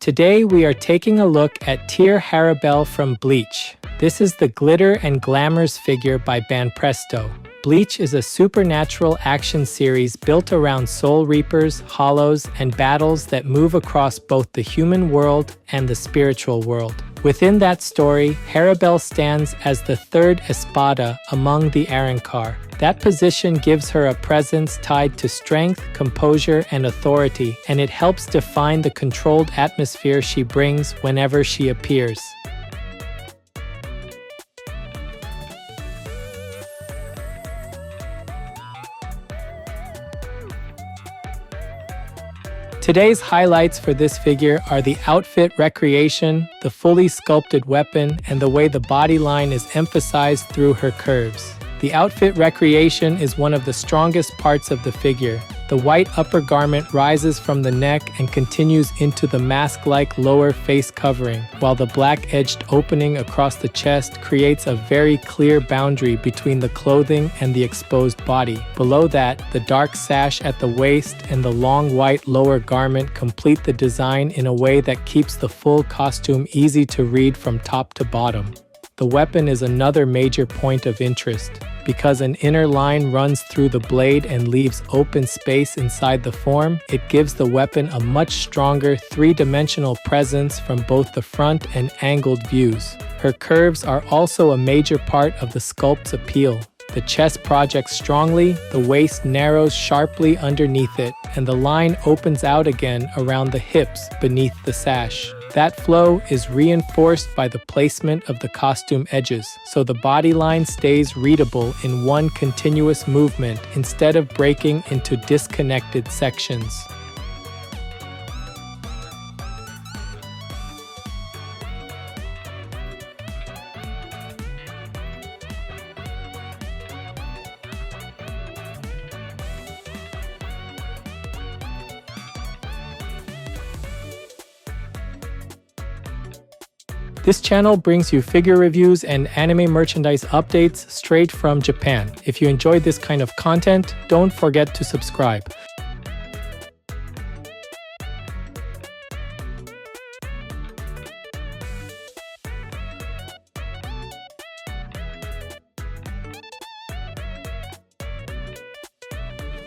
Today we are taking a look at Tier Harribel from Bleach. This is the Glitter and Glamours figure by Banpresto. Bleach is a supernatural action series built around soul reapers, hollows, and battles that move across both the human world and the spiritual world. Within that story, Harribel stands as the Third Espada among the Arrancar. That position gives her a presence tied to strength, composure, and authority, and it helps define the controlled atmosphere she brings whenever she appears. Today's highlights for this figure are the outfit recreation, the fully sculpted weapon, and the way the body line is emphasized through her curves. The outfit recreation is one of the strongest parts of the figure. The white upper garment rises from the neck and continues into the mask-like lower face covering, while the black-edged opening across the chest creates a very clear boundary between the clothing and the exposed body. Below that, the dark sash at the waist and the long white lower garment complete the design in a way that keeps the full costume easy to read from top to bottom. The weapon is another major point of interest. Because an inner line runs through the blade and leaves open space inside the form, it gives the weapon a much stronger three-dimensional presence from both the front and angled views. Her curves are also a major part of the sculpt's appeal. The chest projects strongly, the waist narrows sharply underneath it, and the line opens out again around the hips beneath the sash. That flow is reinforced by the placement of the costume edges, so the body line stays readable in one continuous movement instead of breaking into disconnected sections. This channel brings you figure reviews and anime merchandise updates straight from Japan. If you enjoyed this kind of content, don't forget to subscribe.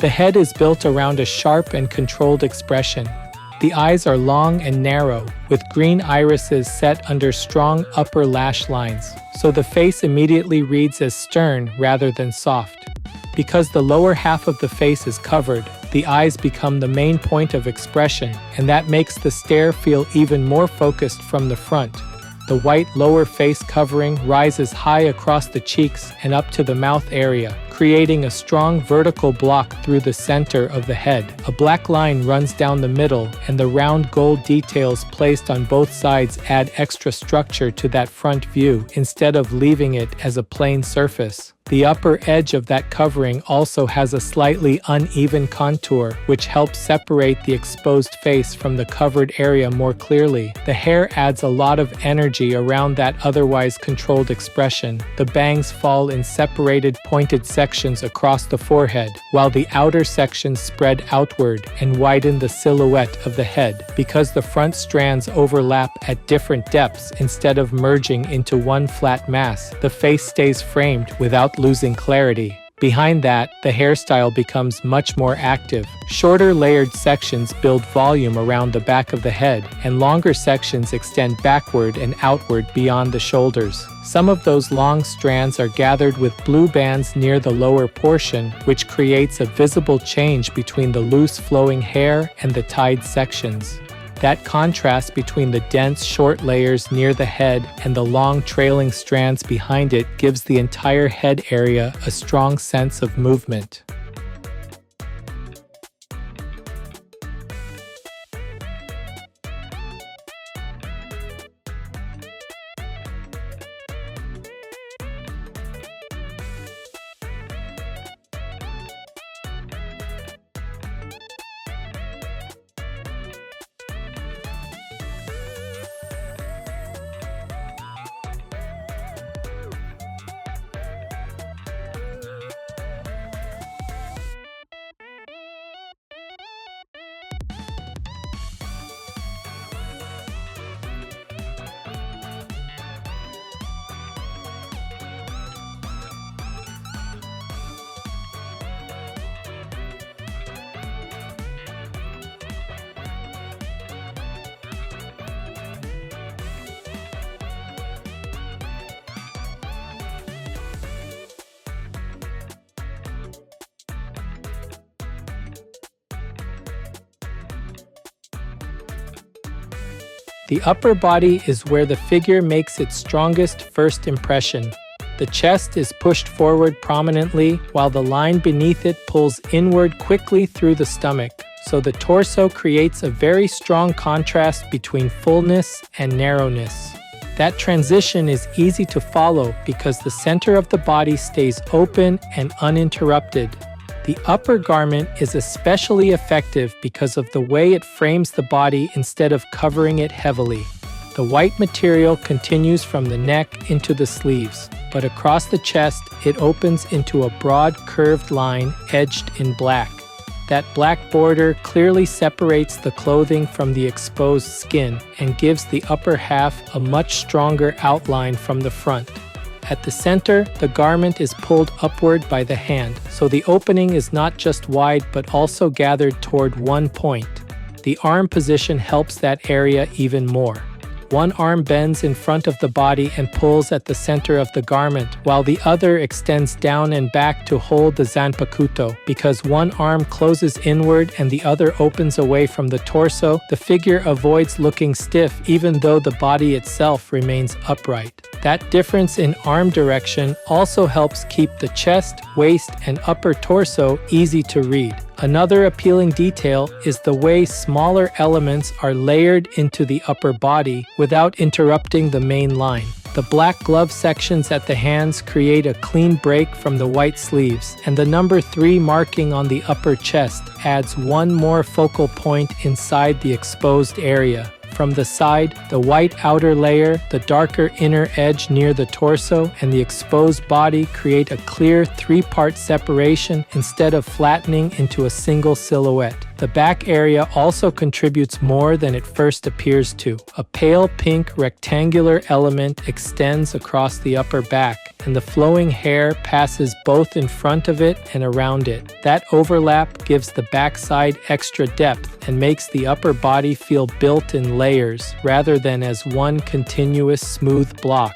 The head is built around a sharp and controlled expression. The eyes are long and narrow, with green irises set under strong upper lash lines, so the face immediately reads as stern rather than soft. Because the lower half of the face is covered, the eyes become the main point of expression, and that makes the stare feel even more focused from the front. The white lower face covering rises high across the cheeks and up to the mouth area, creating a strong vertical block through the center of the head. A black line runs down the middle, and the round gold details placed on both sides add extra structure to that front view instead of leaving it as a plain surface. The upper edge of that covering also has a slightly uneven contour, which helps separate the exposed face from the covered area more clearly. The hair adds a lot of energy around that otherwise controlled expression. The bangs fall in separated pointed sections across the forehead, while the outer sections spread outward and widen the silhouette of the head. Because the front strands overlap at different depths instead of merging into one flat mass, the face stays framed without losing clarity. Behind that, the hairstyle becomes much more active. Shorter layered sections build volume around the back of the head, and longer sections extend backward and outward beyond the shoulders. Some of those long strands are gathered with blue bands near the lower portion, which creates a visible change between the loose flowing hair and the tied sections. That contrast between the dense, short layers near the head and the long, trailing strands behind it gives the entire head area a strong sense of movement. The upper body is where the figure makes its strongest first impression. The chest is pushed forward prominently, while the line beneath it pulls inward quickly through the stomach, so the torso creates a very strong contrast between fullness and narrowness. That transition is easy to follow because the center of the body stays open and uninterrupted. The upper garment is especially effective because of the way it frames the body instead of covering it heavily. The white material continues from the neck into the sleeves, but across the chest it opens into a broad curved line edged in black. That black border clearly separates the clothing from the exposed skin and gives the upper half a much stronger outline from the front. At the center, the garment is pulled upward by the hand, so the opening is not just wide but also gathered toward one point. The arm position helps that area even more. One arm bends in front of the body and pulls at the center of the garment, while the other extends down and back to hold the zanpakuto. Because one arm closes inward and the other opens away from the torso, the figure avoids looking stiff even though the body itself remains upright. That difference in arm direction also helps keep the chest, waist, and upper torso easy to read. Another appealing detail is the way smaller elements are layered into the upper body without interrupting the main line. The black glove sections at the hands create a clean break from the white sleeves, and the number 3 marking on the upper chest adds one more focal point inside the exposed area. From the side, the white outer layer, the darker inner edge near the torso, and the exposed body create a clear 3-part separation instead of flattening into a single silhouette. The back area also contributes more than it first appears to. A pale pink rectangular element extends across the upper back, and the flowing hair passes both in front of it and around it. That overlap gives the backside extra depth and makes the upper body feel built in layers rather than as one continuous smooth block.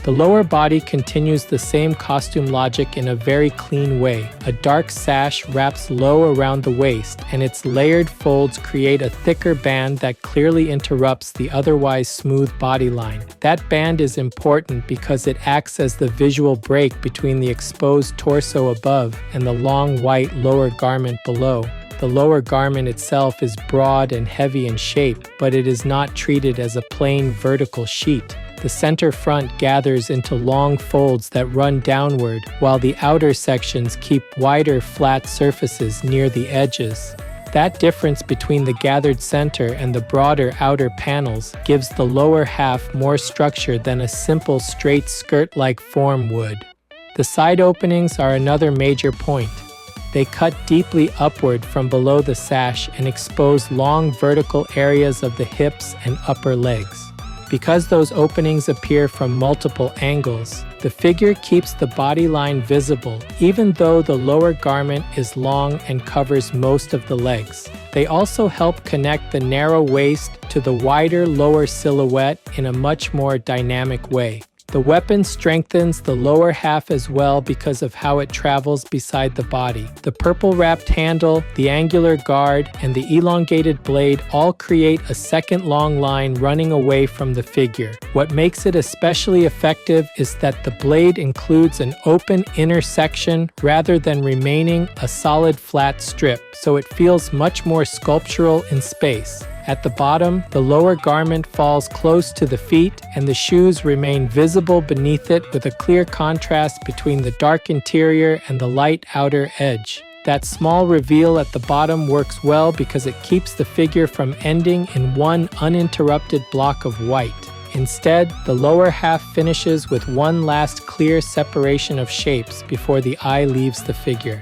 The lower body continues the same costume logic in a very clean way. A dark sash wraps low around the waist, and its layered folds create a thicker band that clearly interrupts the otherwise smooth body line. That band is important because it acts as the visual break between the exposed torso above and the long white lower garment below. The lower garment itself is broad and heavy in shape, but it is not treated as a plain vertical sheet. The center front gathers into long folds that run downward, while the outer sections keep wider flat surfaces near the edges. That difference between the gathered center and the broader outer panels gives the lower half more structure than a simple straight skirt-like form would. The side openings are another major point. They cut deeply upward from below the sash and expose long vertical areas of the hips and upper legs. Because those openings appear from multiple angles, the figure keeps the body line visible, even though the lower garment is long and covers most of the legs. They also help connect the narrow waist to the wider lower silhouette in a much more dynamic way. The weapon strengthens the lower half as well because of how it travels beside the body. The purple-wrapped handle, the angular guard, and the elongated blade all create a second long line running away from the figure. What makes it especially effective is that the blade includes an open inner section rather than remaining a solid flat strip, so it feels much more sculptural in space. At the bottom, the lower garment falls close to the feet, and the shoes remain visible beneath it with a clear contrast between the dark interior and the light outer edge. That small reveal at the bottom works well because it keeps the figure from ending in one uninterrupted block of white. Instead, the lower half finishes with one last clear separation of shapes before the eye leaves the figure.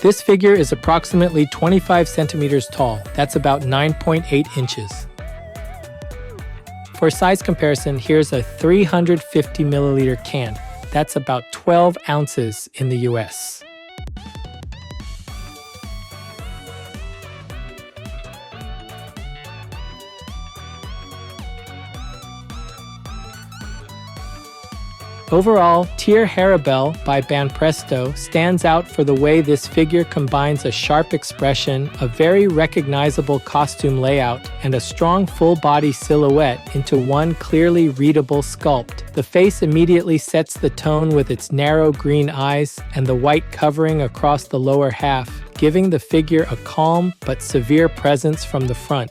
This figure is approximately 25 centimeters tall. That's about 9.8 inches. For size comparison, here's a 350 milliliter can. That's about 12 ounces in the US. Overall, Tier Harribel by Banpresto stands out for the way this figure combines a sharp expression, a very recognizable costume layout, and a strong full-body silhouette into one clearly readable sculpt. The face immediately sets the tone with its narrow green eyes and the white covering across the lower half, giving the figure a calm but severe presence from the front.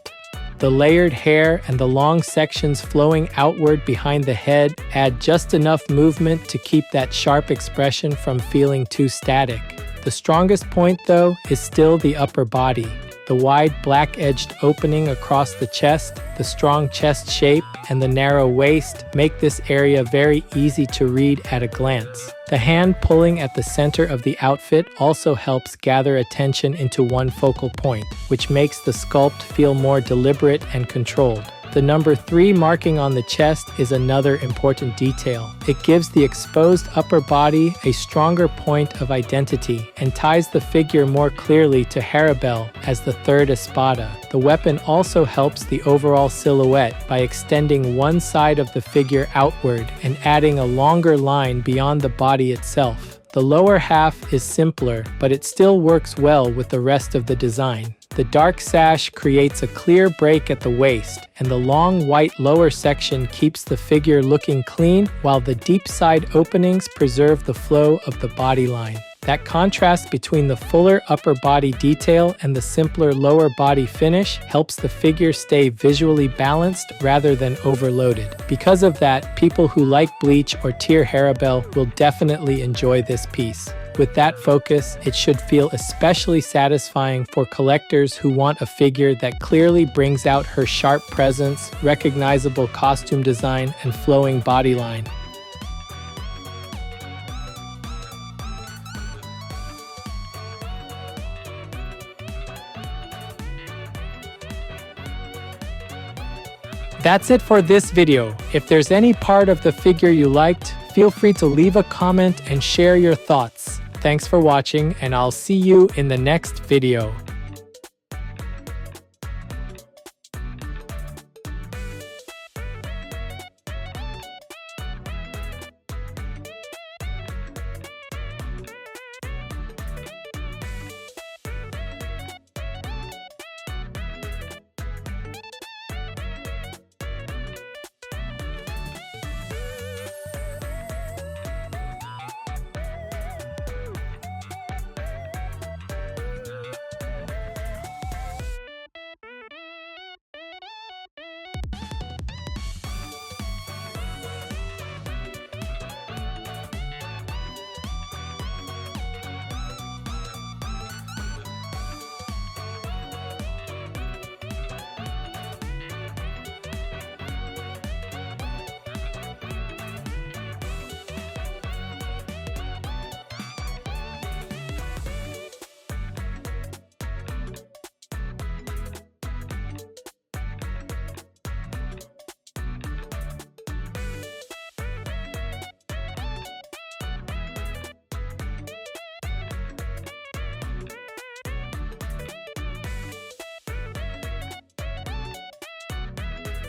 The layered hair and the long sections flowing outward behind the head add just enough movement to keep that sharp expression from feeling too static. The strongest point, though, is still the upper body. The wide black-edged opening across the chest, the strong chest shape, and the narrow waist make this area very easy to read at a glance. The hand pulling at the center of the outfit also helps gather attention into one focal point, which makes the sculpt feel more deliberate and controlled. The number 3 marking on the chest is another important detail. It gives the exposed upper body a stronger point of identity and ties the figure more clearly to Harribel as the Third Espada. The weapon also helps the overall silhouette by extending one side of the figure outward and adding a longer line beyond the body itself. The lower half is simpler, but it still works well with the rest of the design. The dark sash creates a clear break at the waist, and the long white lower section keeps the figure looking clean, while the deep side openings preserve the flow of the body line. That contrast between the fuller upper body detail and the simpler lower body finish helps the figure stay visually balanced rather than overloaded. Because of that, people who like Bleach or Tier Harribel will definitely enjoy this piece. With that focus, it should feel especially satisfying for collectors who want a figure that clearly brings out her sharp presence, recognizable costume design, and flowing bodyline. That's it for this video. If there's any part of the figure you liked, feel free to leave a comment and share your thoughts. Thanks for watching, and I'll see you in the next video.